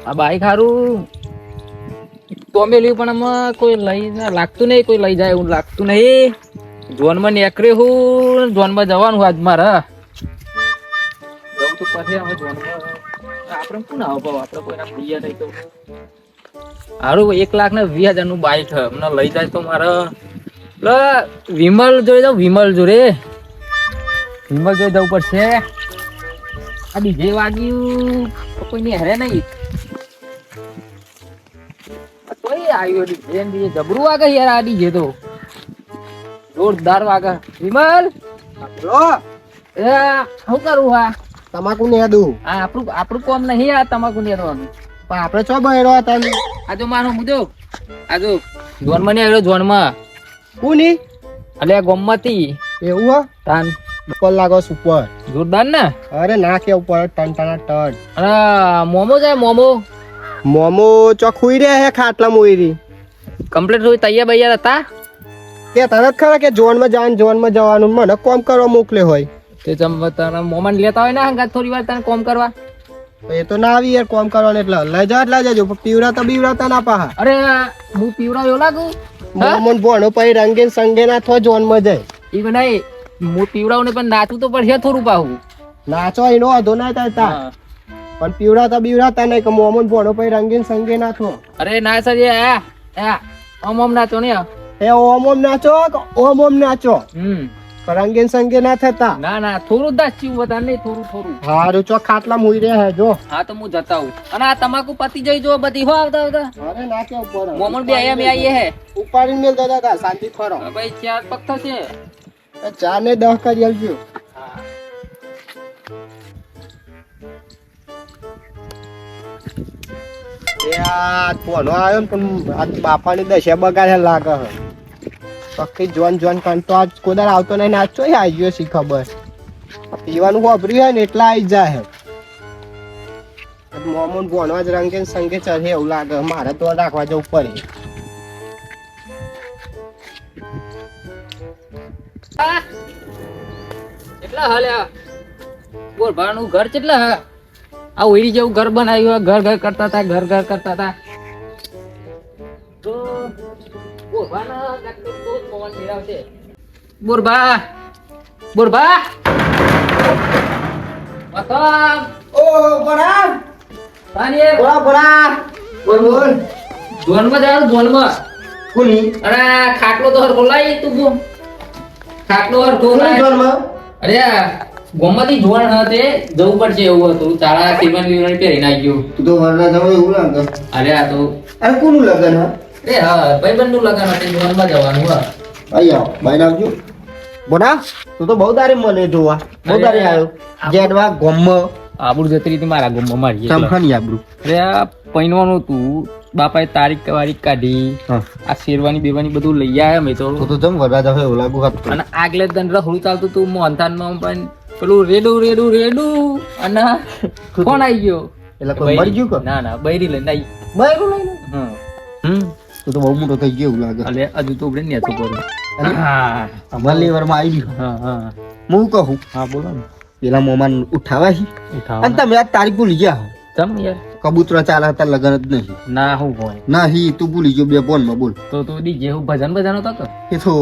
આ બાઈક હારું તો અમે લ્યું પણ આમાં કોઈ લઈ લાગતું નહીં, કોઈ લઈ જાય એવું લાગતું નહીં. જોનમાં નીકળે હું, જોનમાં જવાનું આજ મારે જવું તો પછી અમે જોનમાં આપણે શું ના આવો, આપણે કોઈના પ્રિય નહીં તો હારું 1,20,000 નું બાઈક છે, અમને લઈ જાય તો મારે વિમલ જોઈ જાવ, વિમલ જોડે વિમલ જોઈ જવું પડશે. આ ડીજે વાગ્યું કોઈને હેરે નહીં, કોઈ આવ્યો ડીજે જબરું વાગે યાર. આ ડીજે તો જોરદાર વાગે. વિમલ શું કરું? હા તમાકુ ને દઉં. હા આપણું કોમ નહીં આ તમાકુ ને દવાનું, પણ આપણે ચો બહેરો હતા. આ જો મારો મુજો આ જો જોનમાં નહીં આવ્યો. જોનમાં કોની અલે ગોમમાંથી એવું હો તાન ઉપર લાગો સુપર જોરદાર ને. અરે નાખે ઉપર ટન ટન ટન. અરે મોમો જાય મોમો. મોમો ચોખ્ખુઈ રે હે ખાટલા મોઈરી કમ્પ્લીટ હોય તૈયાર બૈયાર હતા કે તરત ખરા કે જોનમાં જવાનું મને કોમ કરવા મોકલે હોય તે તને મોમાન લેતા હોય ને હંગાત થોડી વાર તને કોમ કરવા. એ તો ના આવી યાર કોમ કરવાનું એટલે લઈ જજો પીવરાતા બીવરાતા ના પાહા. અરે હું પીવડાવ્યો લાગુ મોમન ભણો પછી રંગે સંગે ના થો જોનમાં જાય ઈ બનાય હું પીવડાવું ને પણ નાચું તો પડશે થોડું પાહું. નાચો એનો વાંધો ના થાય પણ પીવડાતા બીવરાતા નહીં કે મોમન ભણો પછી રંગે સંગે ના થો. અરે ના સર ઓમ નાચો ને એ ઓમ નાચો ઓમ નાચો રંગે સંગે ના થતા. ના ના થોડું જ દાચ્યું વધારે નહીં, થોડું હારું ચો ખાટલા મુઈ રે હે જો. હા તો હું જતા હું. અને આ તમાકુ પતી જઈ જો બધી હો આવતા આવતા. અરે નાખે ઉપર મોમન બે આયા મે આઈએ હે ઉપાડીને મેલ દાદા શાંતિ ફરો. ભાઈ 4 પગ થશે 4 ને 10 કરી આવજો. આ કોનો આવ્યો ને પણ આ બાપાની દશા બગાડે લાગે હે. પક્કી જોન કંટો આજ કોદાર આવતો નહીં નાચો આવી ગયો શી ખબર. પીવાનું વાપર્યું હોય ને એટલા આવી જાય મોમન ભણવા જ રંગે સંગે ચઢે એવું લાગે. મારે તો રાખવા જવું પડે. કેટલા હાલ્યા બોલ ભાનું ઘર કેટલા હા આ ઓઈરી જેવું ઘર બનાવ્યું, ઘર કરતા હતા તો બોરભાના ગાટલો તો પવન ફેરાવશે. બોરભા મતમ ઓ બરાબર તાની બોલા બોલ જોનમાં જાવ જોનમાં કોની અરે ખાટલો તો હર બોલાઈ તું બો ખાટલો હર બોલાઈ જોનમાં. અરે ગોમતી જોણ હતે જવું પડશે એવું હતું. તારા સિમન વિવરણ પહેરી નાખ્યું. તું તો વરના જાવ એવું લાગે. અરે આ તો અરે કોનું લગન હા? અરે હા ભાઈબંધનું લગન હતું, જોનમાં જવાનું હા. આયા બાઈ નાખજો. બોના તું તો બહુ દારી મને જોવા બહુ દારી આવ્યો. જેડવા ગોમ આબુ જતરી હતી મારા ગોમમાં મારી ચમખાની આબરૂ. અરે આ પૈનવાનું તું બાપાએ તારીખ કાઢી. આ શેરવાની બેવાની બધું લઈ આવ્યા મેં તો જમ વરરા જાવ એવું લાગુ હતું. અને આગલે દન રખડું ચાલતું તું મોહનથાનમાં પણ પેલું રેડું અને કોણ આવી ગયો એટલે કોઈ મરી ગયું કે ના બૈરી લઈને આવી. બૈરું લઈને તું તો બહુ મોટો થઈ ગયો એવું લાગે. અલે હજુ તો આપણે નેતો કરું. હા અમાર લેવરમાં આવી ગયું. હા હું કહું હા બોલો ને. પેલા મોમાન ઉઠાવા છે અને તમે આ તારીખ ભૂલી ગયા. ચમ યાર કબૂતરા ચાલે હતા લગન જ નહીં. ના હું હોય નહીં તું ભૂલી ગયો. બે બોલ માં બોલ તો ડીજે હું ભજન હતો કે એ તો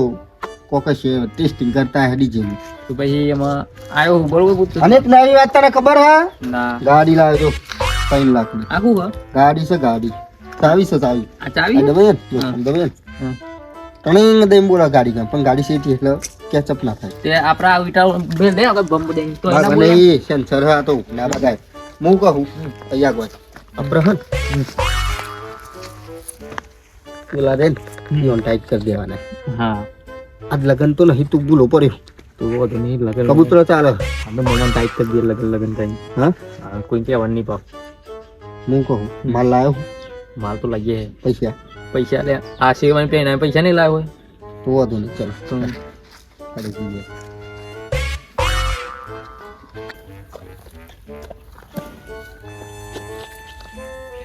કોકસ ટેસ્ટિંગ કરતા હે ડીજે ની. તો પછી એમાં આવ્યો હું બરોબર પૂછતો. અને એક નવી વાત તને ખબર હે? ના ગાડી લાવ્યો 3 લાખ ની. આખું હા ગાડી છે ગાડી ચાવી છે ચાવી. આ ચાવી દબેન ટણીંગ દઈને બોલા ગાડી કામ પણ ગાડી સેટી એટલે કેચઅપ ના થાય. તે આપડા વિટાવ બેલ દે આગળ બમ્બ દે તો એના બોલે એ સેન્સર હા તો ના બગાય. હું કહું તૈયાર ગોય અબ્રહન બોલા દે નોન ટાઈટ કરી દેવાના. હા આજ લગન તો નહીં તું ભૂલો પડ્યો તો वो तो नहीं लगे कबूतर चाल हमें मोमन टाइट कर दिया लगन टाइम हाँ कोई क्या वन नहीं पाओ मुंह को माल लायो माल तो लगे है पैसा ले आशीर्वाद पे ना पैसा नहीं लाए हुए तो वो तो नहीं चलो तुम अरे जी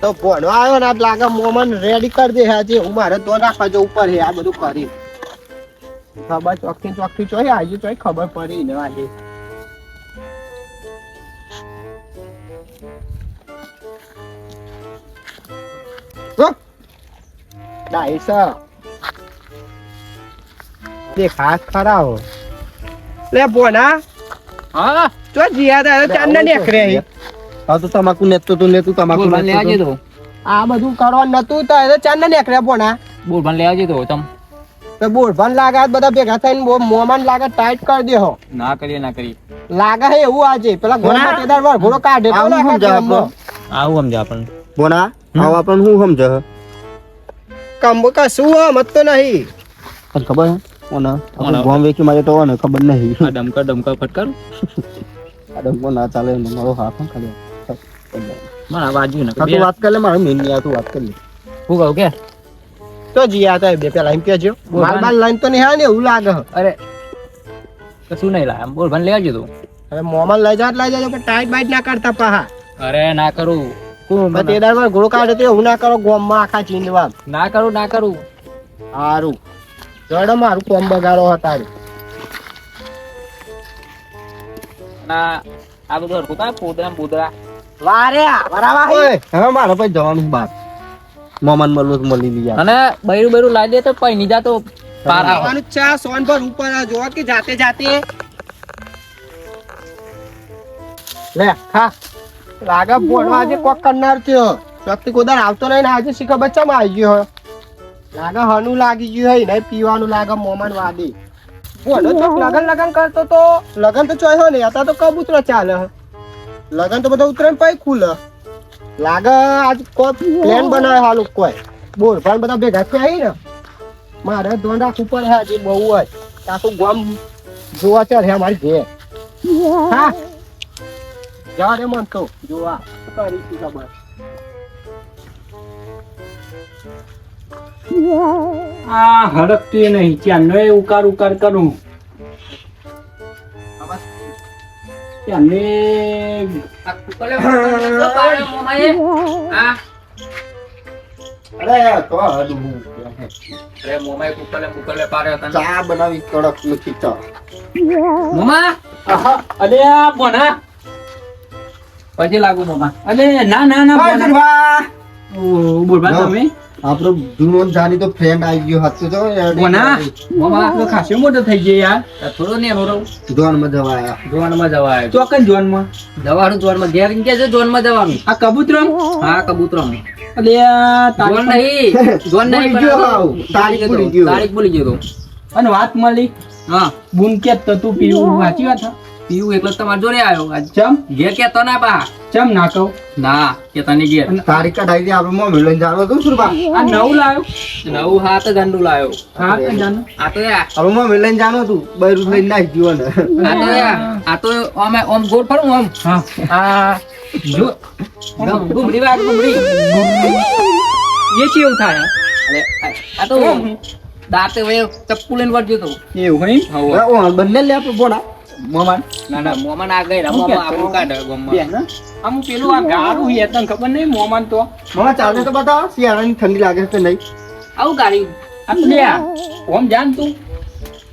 તો ભણવા આવ્યો ને લાગે મોમન રેડી કરી દે આજે હું મારે તો રાખવા જો ઉપર હે આ બધું કરી ખબર ચોકથી ચોય આજે ચોય ખબર પડી ને આજે ડાઈસ તે ખાસ ખરા હો લે બોના હા તો જીયા તા ચાંદા નેકરે હા તો તમાકુ નેતો તો નેતું તમાકુ બોલભાન લેવા નેતું જતો આ બધું કરવાનું નતું તો એ ચાંદા નેકરે બોના બોલભાન લેવા જતો તમ તો બોરભાન લાગે આ બધા ભેગા થઈને મોમાન લાગે ટાઈટ કરી દે હો ના કરીએ ના કરીએ લાગે હે એવું આજે પેલા ગોળમાં તેદાર વાર ઘોડો કાઢે તો આવું લાગે સમજાય ગામમાં. આવું સમજા આપણને બોના આવ આપણને શું સમજે કંબો કશું મત તો નહીં તને ખબર હે ઓના ઓના. આપણે ગોમ વેકી મારે તો ઓને ખબર નહીં આ ડમકા ફટકાર આ ડંકો ના ચાલે એનો મારો હાથ હં ખાલી મારા બાજુ ને તું વાત કર લે મારે મેન નહીં તું વાત કર લે હું કહું કે તો જીયા તા બે પેલા એમ કેજો માલ બાલ લાઈન તો નહીં હા ને એવું લાગે હે. અરે કશું નહીં લાય બોલભાન લેવા જતો હવે મોમાન લઈ જાજો કે ટાઈટ બાઈટ ના કરતા પાહા અરે ના કરું પણ તેદાર વાર ઘોડો કાઢે તો એવું ના કરો ગોમમાં આખા ચીંદવા ના કરું હારું જડો મારું કોમ બગાડો હતા ના આ બધું હરખું કાંઈ પોદરા વારે બરાબર ઓય હવે મારે પછી જવાનું બાર મોમાન મળવું તો મળી લીયા અને બૈરું લાવી દે તો પૈ ની જાતો પાર આવે. આવવાનું જ છે આ સોન પર ઉપર આ જોવા કે જાતે લે ખા લાગે બોલવા આજે કોક કરનાર થયો શક્તિ કોદાર આવતો નહીં ને આજે શીખર બચ્ચામાં આવી ગયો લાગે હનું લાગી ગયું હોય ને પીવાનું લાગે મોમન વાદી બોલો તો લગન કરતો તો લગન તો ચોય હો ને અત્યારે તો કબૂતરો ચાલે હે. લગન તો બધા ઉતરે પછી ખુલે લાગે આજ કોઈ પ્લાન બનાવે હાલું કોઈ બોલ પણ બધા ભેગા થયા ને મારે ધોન રાખવું પડે આજે બહુ જ આખું ગામ જોવા ચાલે અમારી ઘેર હા જા રે મન તો જોવા કરી છી ખબર આ હડકતી નહીં ત્યાંનો ઉકાર કરું ત્યાંને અરે તો હડું ચા બનાવી કડક નથી ચા અલે આ બોના પછી લાગુ મોમાં અલે ના બોના બોલવા ના. તમે આપણો જૂનો જાની તો ફ્રેન્ડ આવી ગયો હતો તો બોના તો ખાસો મોટો થઈ ગયો યાર થોડો ને એનો જોનમાં જવાયા જોનમાં જવાય ચોકન જોનમાં જવાનું જોનમાં ઘેર કે છે જોનમાં જવાનું આ કબૂતરમ હા કબૂતરો અલે આ જોન નહીં જોન નહીં ભૂલી ગયો. તારીખ ભૂલી ગયો. તારીખ ભૂલી ગયો તો. અને વાત મળી હા બુન કે તો તું પીવું સાચી વાત હે? પીવું એકલો જ તમારે જોડે આવ્યો આજ ચમ ઘેર કેતો ના બા ચમ ના કહું ના કેતા ની ઘેર તારીખ કઢાઈ દે આપણે મોં લઈને જવાનું હતું સુરબા આ નવું લાવ્યો નવું હાથ ગંડુ લાયો હા તો જાનો આ તો યાર આપણે મોં લઈને જવાનું હતું બૈરું લઈને નાખી જીવન આ તો યાર આ તો ઓમ ગોળ ફરું ઓમ હા આ જો ગુમડી વાત ગુમડી એ કેવું થાય અરે આ તો દાંતે વે ચપ્પુ લઈને વળજો તો એવું હે હવે બંને લે આપણે બોલા મોમાન ના ના મોમાં ના ગઈ હું મોમાં કહેતો? આપણું કાઢે ગમમાં આમ પેલું આ ગારું હે તને ખબર નહીં મોમાન તો મામા ચાલે તો બતાવો શિયાળાની ઠંડી લાગે છે કે નહીં આવું ગાડી આ તો લે ઓમ જાન તું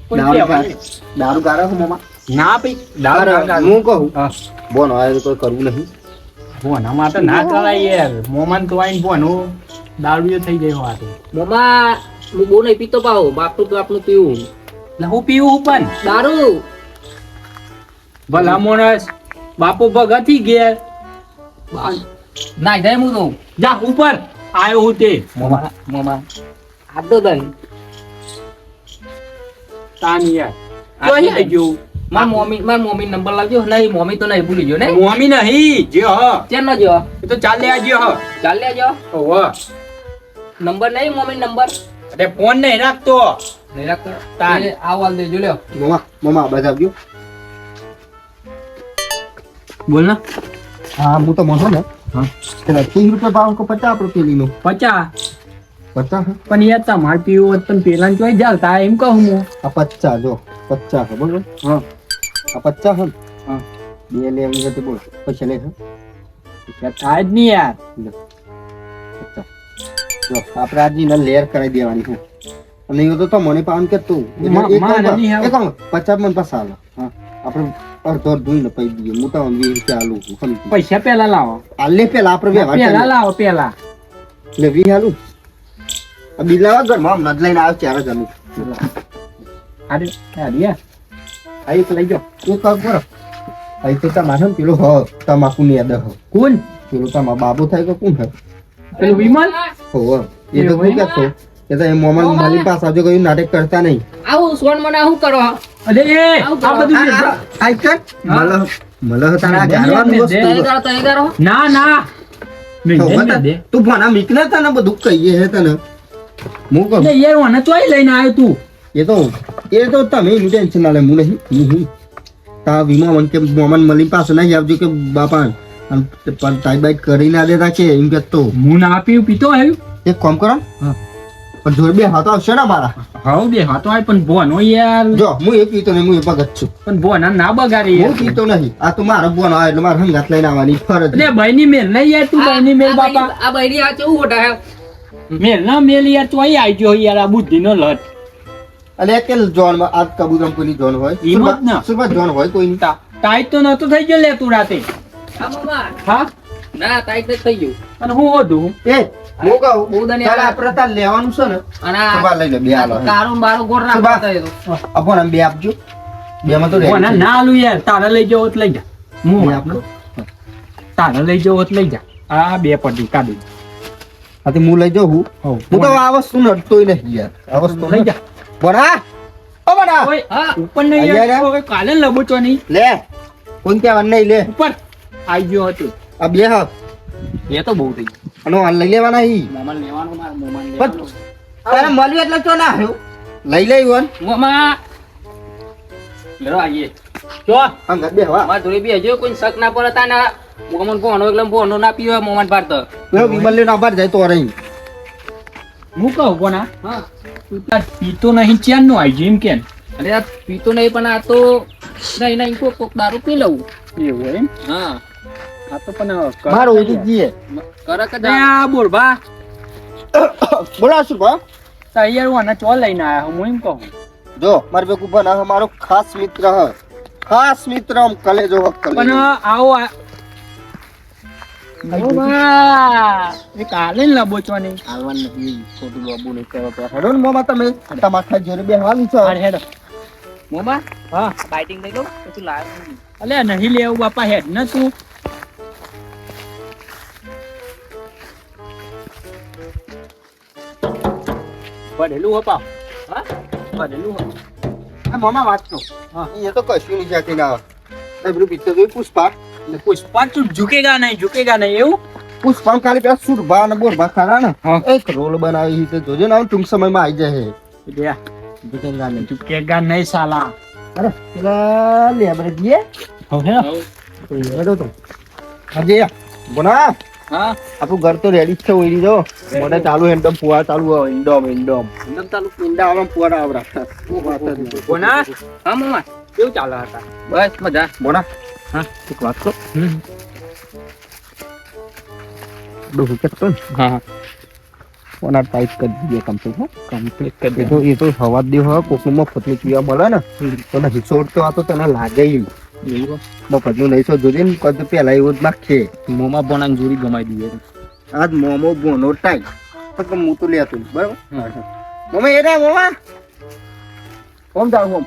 કોઈ દારૂ કહેવાય ગારે દારૂ ગારે છે મામા ના ભાઈ દારૂ હું કહું હા બોનો આ કોઈ કરવું નહીં ભોના માટે ના કરાય યાર મોમાન તો આઈને ભોનો દારૂ થઈ ગયો આ તો મોમાં હું બહુ નહીં પીતો પાહો બાપનું તો આપણું પીવું એટલે હું પીવું પણ દારૂ ભલા માણસ બાપો ભગતી ગયા ના જાય હું તો જા ઉપર આયો હું તે મોમાં મોમાં હાથ દો દન તાની યાર તો અહીં આવી ગયું માર મોમી નંબર લાવજો નહીં મોમી તો નહીં ભૂલી ગયો ને મોમી નહીં જે હ ચેન નો જો એ તો ચાલે આજે હ ચાલ લેજો ઓહો નંબર નહીં મોમી નંબર અરે ફોન નહીં રાખતો નહીં રાખતો તાન. આ વાલ દેજો લ્યો મામા બધા આવજો બોલ ને હા હું તો મોટો ને હા. પેલા 30 રૂપિયા ભાવ કો 50 રૂપિયા લીનો 50 50 પણ યાર તમારે પીવું હોત પણ પેલા ચોઈ જાલતા એમ કહું હું આ 50 જો 50 છે બરોબર હા આ 50 છે હા બે લે એમ કરતે બોલ પછી લે યાર થાય જ નહીં યાર 50 જો આપણે આજની ને લેર કરી દેવાની છે અને એ તો મને પાન કે તું મારે નહીં આવે. 50 મન પાસ આલો હા આપણે અડધો ધોઈને પૈ દઈએ મોટા 20 રૂપિયા આલુ છું પૈસા પેલા લાવો આલે પેલા આપણે વ્યવહાર પેલા કરીએ. લાવો પેલા લેવી હાલું આ બિલાવા ઘરમાં હમણાં જ લઈને આવ્યો ચાર જણું આડી આડી આઈ તો લઈ જાઓ એક કામ કરો આઈ તો તમારે પેલો તમાકુ ની યાદ હો કોણ પેલો તમારો બાબુ થાય કે કોણ હે પેલું વિમલ હો એ તો કોઈ કહેતો એ તો એ મોમન માલી પાસે આવજો કઈ નાટક કરતા નહીં આવું સોન મને શું કરો અરે એ આ બધું આઈ કર મલહ તારા જાણવાનું વસ્તુ ના ના મેં તો દે તું ભણા મીકને તને બધું કહીએ હે તને હું કહું એ યાર મને ચોઈ લઈને આવ્યો તું એ તો તમે એનું ટેન્શન ના લે હું નહીં તા વીમા મન કે મોમન મલી પાસે નહીં આવજો કે બાપા પણ ટાઈ બાઈટ કરી ના દેતા કે એમ કે તો હું ના પીવું પીતો આવ્યું એક કામ કરો પણ જોડે બે હાથ આવશે ને મારા હાઉ બે હાથો આય પણ બોનો યાર જો હું એ પીતો નહીં હું એ ભગત છું પણ બોના ના બગાડી હું પીતો નહીં આ તો મારો બોનો આવે એટલે મારે હંગાત લઈને આવવાની ફરજ અરે ભાઈની મેલ નહીં યાર તું ભાઈની મેલ બાપા આ બૈરી આ કેવું ખોટા મેલ ના મેલ યાર ચોઈ આવી ગયો યાર આ બુદ્ધિનો લટ અને કે જોન માં આ કબૂતર કોઈની જોન હોય એમ જ ને. સુરત જોન હોય કોઈ ટાઈટ તો નતો થઈ ગયો લે તું રાતે હા મામા હા ના ટાઈટ જ થઈ ગયું અને હું હોધું એ હું કહું બહુ દને ચાલ આપણે તાર લેવાનું છે ને અને સુભા લઈ લે બે હાલો કારું બારું ગોળ રાખતા એ તો આપણ આમ બે આપજો બે માં તો બોના ના આલું યાર તારે લઈ જવો તો લઈ જા હું આપનો તારે લઈ જવો તો લઈ જા આ બે પડી કાઢી હા હું લઈ જાઉં હું તો આ વસ્તુ નડતોય નહીં યાર આ વસ્તુ લઈ જા બના ઓ બના ઓય હા ઉપર નહીં આયા યાર હવે કાલે લબોચો નહીં લે કોણ કહેવાનું નહીં લે ઉપર આવી ગયો હતો આ બે હા એ તો બહુ થઈ અને આ લઈ લેવાના ઈ મોમાન લેવાનું માર મોમાન પણ લેવાનું તારે મળ્યું એટલે તો ના આવ્યું લઈ લઈ વન મોમા લેરો આઈએ જો હંગા બે હવા માર જોડે બી હજુ કોઈ શક ના પડતા ને મોમન કોનો એકલમ કોનો ના પીવે મોમાન પાડતો પેલો વિમલ લઈને આભાર જાય તો રહી હું કહું કોના હા તું તાર પીતો નહીં ચેન નું આવી એમ કેમ અરે આ પીતો નહીં પણ આ તો નહીં નહીં કોક દારૂ પી લઉં એવું એમ હા આ તો પણ મારો ઉડી જીએ કરે કે આ બોલ બા બોલા શું બા તૈયાર હું આને ચો લઈને આયા હું એમ કહું જો મારે બેકુ બના મારો ખાસ મિત્ર હ ખાસ મિત્ર આમ કલેજો હક પણ કલેજો આવો એ કાલે ને લબોચવા નહીં હાલવાન નથી ખોટું બાબુ નહીં કરો તો હેડો ને મોમાં તમે તમારા જોડે બે હવાનું છે અરે હેડ મોમા હા બાઇટિંગ લઈ લો પછી લાવ અલે નહીં લેવું બાપા હેડ ને તું પડેલું હપા હા પડેલું હપ આ મોમાં વાત છો હા. એ તો કશું નહીં જાતી ના એ પેલું પિક્ચર જોઈ પુષ્પા પુષ્પા તું ઝુકેગા નહીં એવું પુષ્પા ખાલી પેલા સુરભા અને બોરભા ખરા ને હા. એક રોલ બનાવી છે જોજો ને ટૂંક સમયમાં આવી જાય લ્યા ઝુકેગા નહીં ઝુકેગા નહીં સાલા અરે પેલા લે આપણે જીએ હવે હેડો તો હજી બોના હા આપણું ઘર તો રેડી જ છે ઓઈડી જો મોઢે ચાલુ એકદમ પુવા ચાલુ હોય ઇન્ડોમ એકદમ ચાલુ ઈંડા આવા પુવા આવરા કોના હા મોમા કેવું ચાલે હતા બસ મજા બોના હા એક વાત કહો ડોહું કેતો ને હા ઓના ટાઈટ કરી દીધો કમ્પ્લીટ હો કમ્પ્લીટ કરી એ તો હવા દે હો કોકમાં ફતલી પીવા મળે ને તો નથી છોડ તો આ તો તને લાગે ઈ મફતનું નહીં છો જોજે ને કદ પેલા એવું જ નાખે મોમા બોનાને જોડી ગમાઈ દીધી આજ મોમો બોનો ટાઈટ પણ હું તો લેતો નહીં, બરાબર મમ્મી એ રે મોમા હોમ જાવ હોમ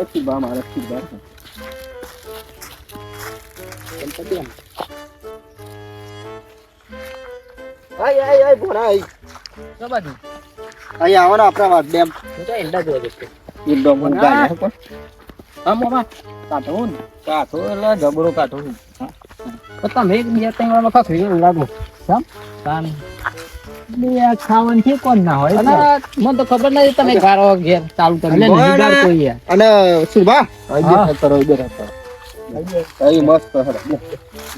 સુબા મારા સુબા આય આય આય બોના આય તો બાજુ અહીં આવો ને આપણા વાત ડેમ હું તો એંડા જોવા જતો એકદમ ગાય પણ હા મોમા કાઢો ને કાઢો એટલે જબરો કાઢો તો તમે એક બીજા ત્રણ વારમાં ખસી લાગો કાન બે ખાવાનું છે કોણ ના હોય અને મને તો ખબર નથી તમે ગારો ઘેર ચાલુ કરી એટલે નહીં ગાળ કોઈ યાર અને સુબા હા. કરો ઇધર અહીં મસ્ત હરે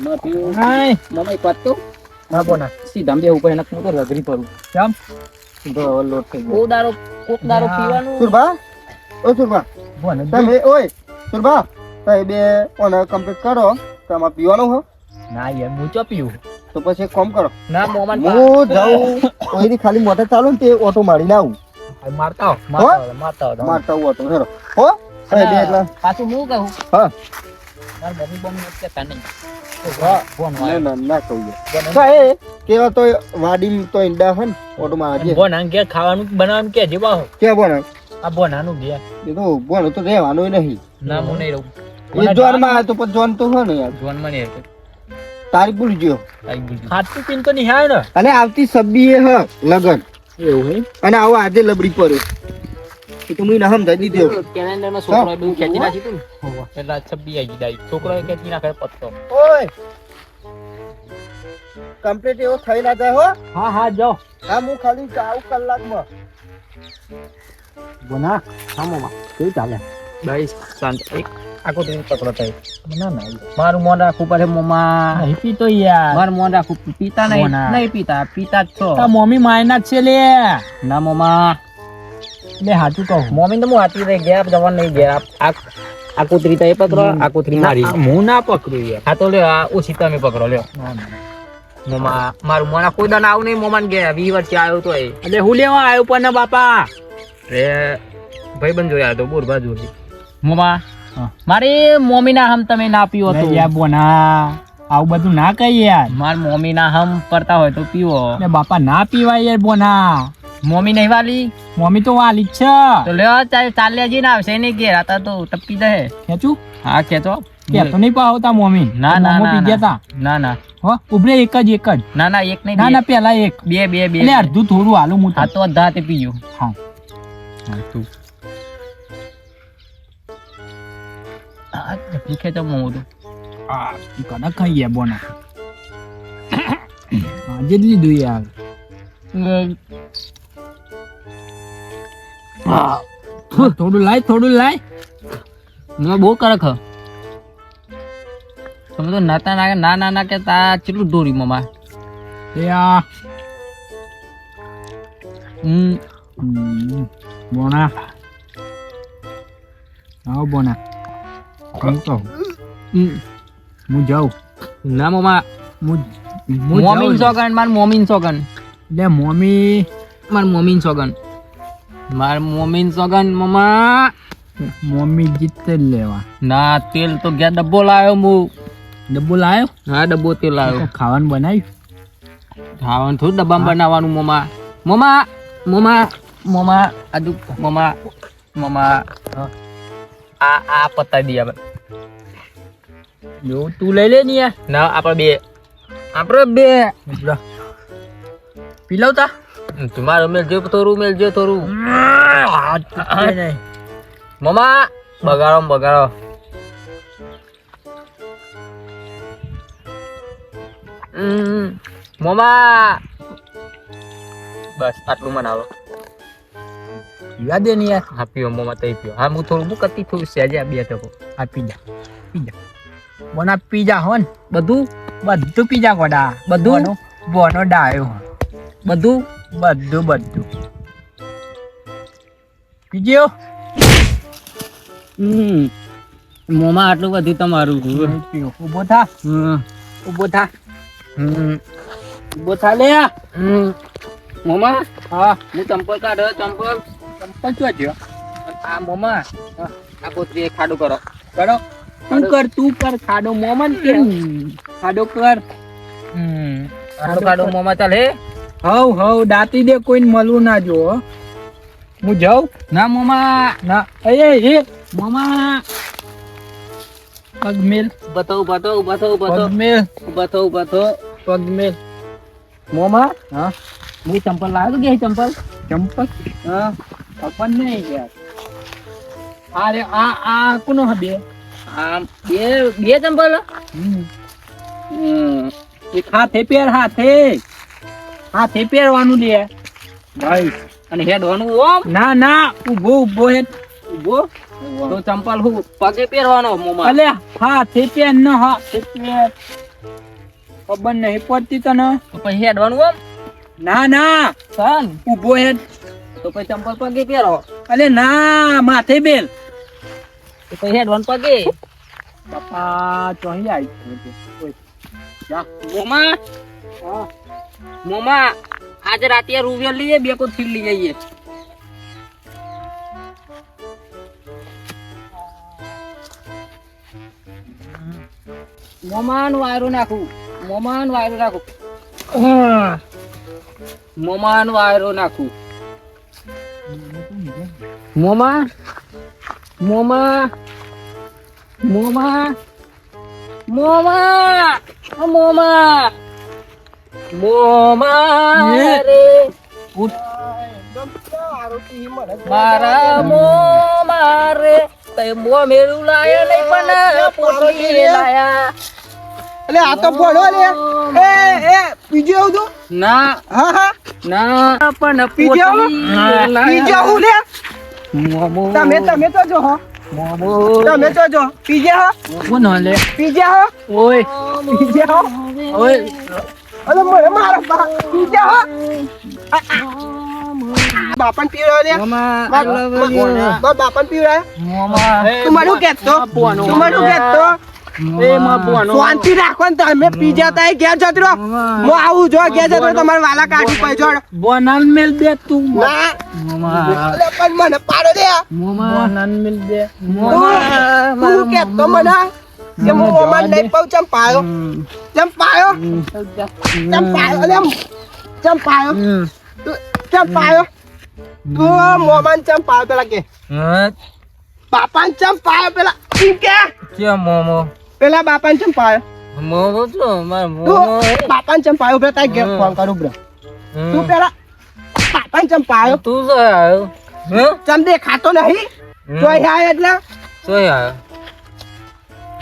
ના પીવું હાય મમ્મી એક વાત કહું ના બોના સીધા બે ઉપર એના હું તો રગડી પરું કેમ તો લોટ થઈ ગયો દારો કોક દારો ના. પીવાનું સુરભા ઓ સુરભા બોને તમે ઓય સુરભા તમે બે ઓને કમ્પ્લીટ કરો તમારે પીવાનું હો ના યાર હું ચો પીવું તો પછી એક કામ કરો ના મોમાન હું જાઉં ઓયની ખાલી મોટર ચાલુ ને તે ઓટો મારીને આવું મારતા મારતા આવું ઓટો હેરો હો તમે બે એટલે પાછું હું કહું હા માર મમ્મી બમ્મી નથી કહેતા નહીં હા. ફોન ના કહું સાહેબ કેવા તો વાડી તો ઈંડા હન ઓટોમાં આજે બોના ઘેર ખાવાનું બનાવવાનું કે જે બાહો ક્યાં બોને આ બોનાનું ઘેર એ તો બોને તો રહેવાનું નહીં ના હું નહીં રહું એ જોનમાં આવે તો પછી જોન તો હોય ને યાર જોનમાં નહીં રહેતો તારીખ ભૂલી ગયો આઈ બીજું ખાતું પીન તો નહીં આવે ને અને આવતી સબ્બી એ હ લગન એવું હે અને આવો આજે લબડી પડ્યો એ તો મને સમજાવી દીધો કેલેન્ડરમાં છોકરાએ બધું ખેંચી નાખ્યું હતું ને એટલે 26 આવી ગઈ ડાયરેક્ટ. છોકરાએ ખેંચી નાખે પત્તો ઓય કમ્પ્લીટ એવો થઈ ના જાય હો હા હા જાઓ હા હું ખાલી આવું કલાકમાં બોના હા મોમાં કેવું ચાલે ભાઈ શાંત એક આખો દિન પકડો થાય ના ના મારું મોન રાખવું પડે મોમાં નહીં પીતો યાર મારું મોન રાખવું પીતા નહીં મોના. નહીં પીતા પીતા જ છો તા મમ્મી માયના જ છે લે ના મોમાં લે હાચું કહું મમ્મી તો હું હાથી રહી ગયા જવાનું નહીં ગયા આ કૂતરી તો એ પકડો આ કૂતરી મારી હું ના પકડું યાર હા તો લ્યો આ ઓછી તમે પકડો લ્યો મોમાં મારું મોના કોઈ દાન આવું નહીં મોમાન ગયા 20 વર્ષે આવ્યો તો એ એટલે હું લેવા આવ્યો પણ બાપા રે ભાઈ બંધ જોયા તો બોર બાજુ મોમાં મારી મમ્મી ના હમ તમે ના પીવો તો યાર બોના આવું બધું ના કહી યાર માર મમ્મી ના હમ પડતા હોય તો પીવો એટલે બાપા ના પીવાય યાર બોના મમ્મી નહીં વાલી મમ્મી તો વાલી જ છે તો લ્યો ચાલ્યા જઈને આવશે નહીં ઘેર આતા તો ટપકી દે ખેંચું હા ખેંચો કે તો નહીં પાવતા મમ્મી ના ના મોમો પી ગયા તા ના ના હો ઉભરે એક જ ના ના એક નહીં ના ના પેલા એક બે બે બે એટલે અડધું થોડું હાલું હું આ તો અધા તે પીજો હા તું ખેંચો મોડું આ કડા ખાઈએ બોના આજે જ લીધું યાર થોડું લાય મેં બહુ કરે ખ તમે તો નાતા ના ના કે તા કેટલું દોરી મમા એ આ હમ બોના આવો બોના હું કહું હું જાઉં ના મમા હું મોમીન સોગન માર મોમીન સોગન એટલે મમ્મી માર મોમીન સોગન માર મોમીન સોગન મમા મમ્મી જીતે જ લેવા ના તેલ તો ગયા ડબ્બો લાવ્યો હું ડબ્બો લાયો હા ડબ્બો તેલ લાવ્યો ખાવાનું બનાવ્યું ખાવાનું થોડું ડબ્બામાં બનાવવાનું મમા મમા મમા મમા આજુ મમા મમા આ પતાવી દઈએ આપણે જો તું લઈ લે ને યાર ના આપણે બે પી લઉં તા તમારે મેલજો થોડું મમા બગાડો મમા બસ આટલું બનાવો યાદ દે ને યાર હા પીઓ મમા તઈ પીઓ હા હું થોડું કરતી થોડું સહેજે બે ટકો આ પીજા બોના પીજા હો ને બધું પીજા ગોડા બધું? બોનો ડાયો બધું પીજો મોમાં આટલું બધું તમારું પીઓ ઉભો થા ઉભો થા લે મોમાં હા હું ચંપલ કાઢો ચંપલ ચો જો આ મોમાં આ કોતરી ખાડો કરો તું કર ખાડો મોમન કે ખાડો કર ખાડો મોમાં ચાલે હવ દાતી દે કોઈને મળવું ના જો હો. હું જાઉં ના મોમાં ના એ મોમા પગ મેલ બતો પગ મેલ પગ મેલ મોમાં હા હું ચંપલ લાવ્યો કે ચંપલ ચંપલ હા अपन नहीं यार अरे आ कोनो हबे આ બે ચંપલ एक हाथे પહેરવાનું લે ભાઈ અને હેડવાનું ઓમ ના ઉભો હે ઉભો તો ચંપલ હું પગે પહેરવાનો મોમાં અલે હાથે પહેર ન હાથે પહેર ખબર નહીં પડતી તને તો પછી હેડવાનું ઓમ ના સન ઉભો હે તો પછી ચંપલ પગે પહેરો અલે ના માથે બેલ તો પછી હેડવાનું પગે બાપા ચોહી આવી જા મોમાં આજે રાતે રૂવિયા લઈએ બે કો ફીલ લઈ જઈએ મોમાન વાયરો નાખું. મોમાન વાયરો નાખું. મોમાન વાયરો નાખું. મોમા મોમા મોમા મોમા મોમા મોમા રે ઉઠ મારા મોમા રે તે મો મેરું લાયા નહીં પણ પોટલી લાયા. એટલે આ તો ભણો લે એ પીજો આવું તું ના હા હા ના પણ પીજો પોટલી પીજો હું લે મોમો તમે તો જો હો મોમો તમે તો જો પીજે હો કોણ લે પીજે હો ઓય પીજે હો ઓય અરે મને મારો બા પીજે હો બાપન પીવડાવ લે મોમા બાપન પીવડાવ મોમા તું મને કહેતો તું મને કહેતો એ માં પોનો શાંતિ રાખો ને તમે પીજા તા ઘેર જતો રહો હું આવું જો ઘેર જતો તમારે વાલા કાઢી પૈસા બોનાન મેલ દે તું ના મોમા અરે પણ મને પાડો દે મોમા બોનાન મેલ દે તું કહેતો મને કે હું ઓમન નહીં પાઉં ચમ પાયો ચમ પાયો અરે ચમ પાયો ચમ પાયો તું મોમન ચમ પાયો પેલા કે બાપાન ચમ પાયો પેલા તું કે કે મોમો પેલા બાપાન ચમ પાયો મોમો તો માર મોમો તું બાપાન ચમ પાયો પેલા તાર ઘેર ફોન કરું બ્રો તું પેલા બાપાન ચમ પાયો તું તો આયો હે ચમ દેખાતો નહીં જોઈ આય એટલે તો યાર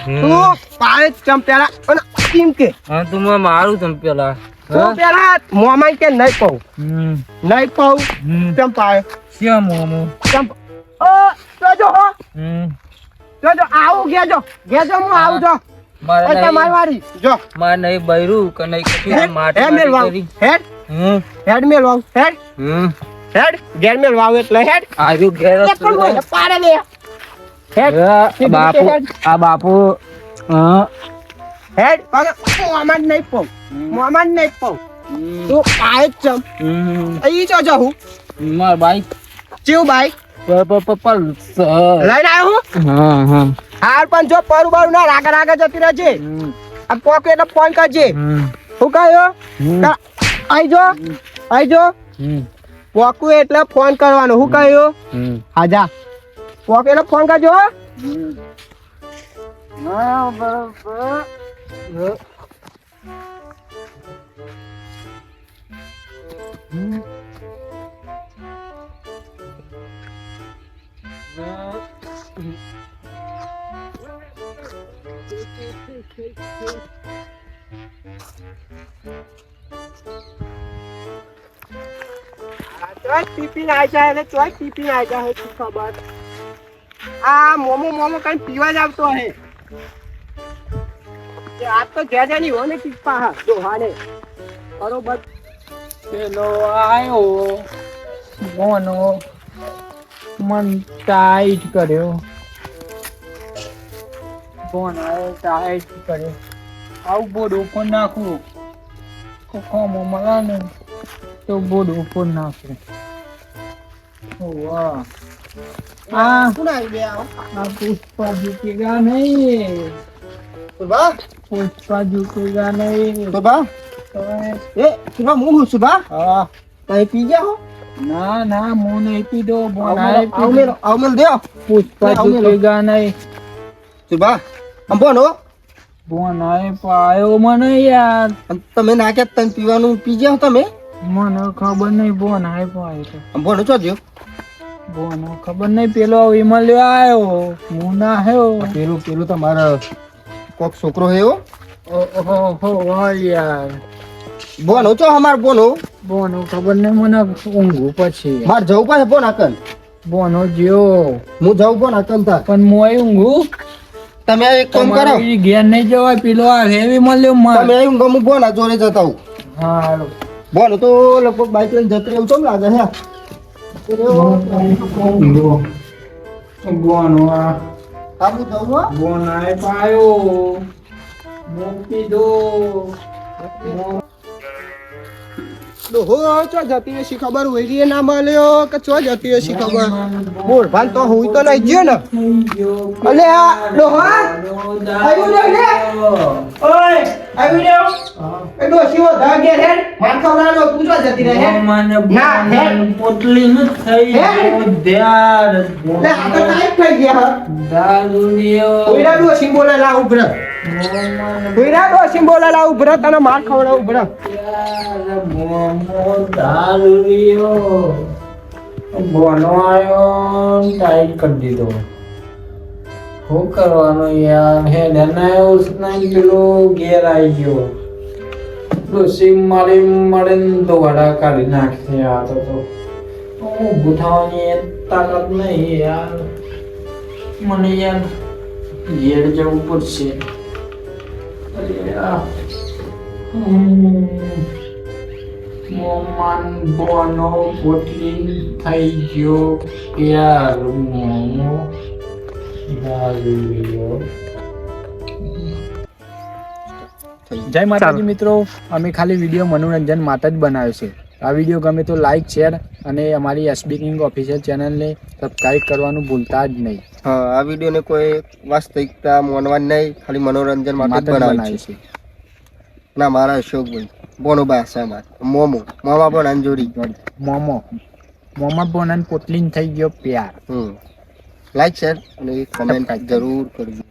તું પાયો ચમ પેલા અને કેમ કે હા તું મારું તમ પેલા તું પેલા મોમાઈ કે નહીં પાઉં નહીં પાઉં ચમ પાયો કે મોમો ચમ જોજો હો જોજો આવું ઘેજો હું આવું જો મારે તમારી વારી જો માર નહીં બૈરું કે નહીં કશું માટી હેડ મેલ વાવ કરી હેડ હેડ મેલ વાવ હેડ ઘેર મેલ વાવ એટલે હેડ આયુ ઘેર એ પણ મને પાડે લે હેડ બાપુ આ બાપુ હેડ પણ મોમાન નહીં પાઉં મોમાન નહીં પાઉં તું પાય જ ચમ અહીં જો હું માર બાઈક ચેવું બાઈક પપ્પા લઈને આવ્યો હું હા હાર પણ જો પરું બરું ના રાગા જતી રહેજે આ પોકે એટલે ફોન કરજે શું કહ્યું આઈ જો પોકું એટલે ફોન કરવાનો શું કહ્યું હાજા પોકે એટલે ફોન કરજો ટીપી ના જાય એટલે ચોય ટીપી ના જાય શું ખબર આ મોમો કઈ પીવા જ આવતો હે આજ તો ઘેર જની હો ને ટીપા હા દોહાને બરોબર પેલો આયો મોનો મન ટાઈટ કર્યો ફોન આવ્યો ટાઈટ કર્યો આવું બોર્ડ ઉપર નાખું કોકોમાં મળે ને તો બોર્ડ ઉપર નાખું વાહ શું આવી ગયા આ પુષ્પા ઝુકેગા નહીં સુભા પુષ્પા ઝુકેગા નહીં સુભા એ સુભા હું સુભા હા તમે પી ગયા હો ના હું નહીં પીધો આવમેલ દે પુષ્પા ઝુકેગા નહીં સુભા અંબોનો બોનાએ પાયો મને યાર તમે નાખ્યા તમે પીવાનું પી ગયા તમે મને ખબર નહીં બોનાએ પાયો તો અંબોનો ચો દ્યો બોનો ખબર નહીં પેલો વિમલ્યો આવ્યો હું ના આવ્યો પેલું તમારા કોક છોકરો હે ઓહો યાર બોનો ચો અમાર બોનો બોનો ખબર નહીં મને ઊંઘું પછી માર જવું પડે બોન આકન બોનો જ્યો હું જાઉં બોન આકન તા પણ મોય ઊંઘું તમે એક કામ કરો તમારે ઘેર નહીં જવાય પેલો આ હેવી મળ્યો માર તમે હું ગમું બોન જોડે જતા હું હા હાલો બોન તો લગભગ બાઈક લઈને જતો એવું કેમ લાગે હે બોનો આ આપણે જવું હો બોનાએ પાયો મૂકી દો ડોહો ચો જતી હશે ખબર હોય રે ના મળ્યો કે ચો જતી હશે ખબર બોલ ભાન તો હું તો નહીં ગયો ને અલે આ ડોહો આવ્યું રે લે ઓય આવ્યું રે એ ડોશી હો ધાગે હે માર ખવડાનો તું ચો જતી રહે ના હે પોટલી ન થઈ ધ્યાન લે આ તો ટાઈટ થઈ ગયા દારૂડિયો કોઈરા ડોશી બોલે લા ઉભર કોઈરા ડોશી બોલે લા ઉભર તને માર ખવડાવ ઉભર મોમો દારૂડિયો બોનો આયો ટાઈટ કરી દીધો શું કરવાનું યાર હે ને ઉસના પેલો ઘેર આવી ગયો ડોસી મળે તો વડા કાઢી નાખશે આ તો હું બુથાવાની તાકાત નહીં યાર મને યાર ઘેર જવું પડશે અરે યાર મોમાન બોનો પોટલી થઈ ગયો યાર મોમો જય માતાજી મિત્રો, અમે ખાલી વિડીયો મનોરંજન માટે જ બનાવ્યો છે. આ વિડીયો ગમે તો લાઈક શેર અને અમારી એસબી કિંગ ઓફિશિયલ ચેનલને સબસ્ક્રાઇબ કરવાનું ભૂલતા જ નહીં. હા, આ વિડીયોને કોઈ વાસ્તવિકતા માનવાની નહીં, ખાલી મનોરંજન માટે જ બનાવ્યું છે. ના, મારા અશોકભાઈ બોનો બાસા માર મોમા પણ અંજોરી મોમા બોનાન પોટલીન થઈ ગયો પ્યાર. લાઈક શેર અને કમેન્ટ જરૂર કરજો.